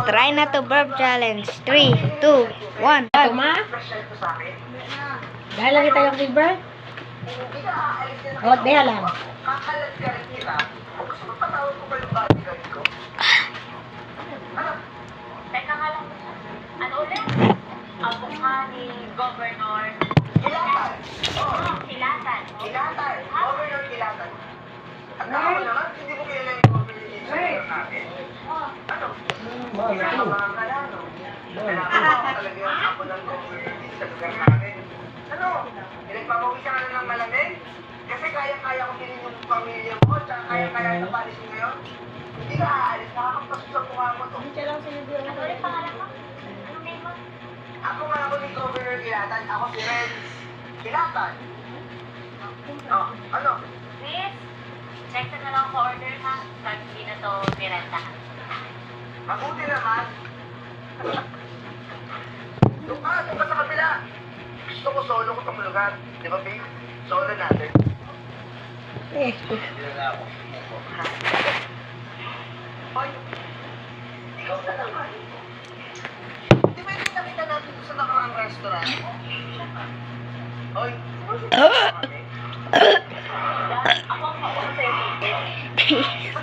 Try na to burp challenge. 3, 2, 1. Ito ma? Dahil lagi tayong liver? O, dahil lang. Kakalat ka rin kita. Gusto mo patawag ko ba yung bodyguard ko? Teka nga lang. Ano ulit? Ang mukha ni Governor Kilatan. Oo. Silatan. Kilatan. Governor Kilatan. Ang tao ko naman, hindi mo kilala yung governor natin. Ano? Kaya mga kalano. Kailangan mo talaga yung ako ng governor sa lugar natin. Ano? Pinagpapawisan ka na ng malamig? Kasi kaya-kaya ko din yung pamilya mo, tsaka kaya-kaya sa palis mo ngayon. Hindi ka aalis, nakakapasok sa mukha mo to. Ano ulit pangalan mo? Anong name mo? Ako nga ako ni Governor Kilatan, ako si Renz Kilatan. Oh, ano? Chris, check na lang ko order ha. Pag hindi na to nirenta. Mabuti naman. Doon ka sa kabila. Gusto ko solo ko tong lugar. Di ba, babe? Solo natin. Eh, Hoy, ikaw na naman. Di ba yung nakita natin sa nakaraang restaurant? Hoy, Ako ang kausap sa'yo.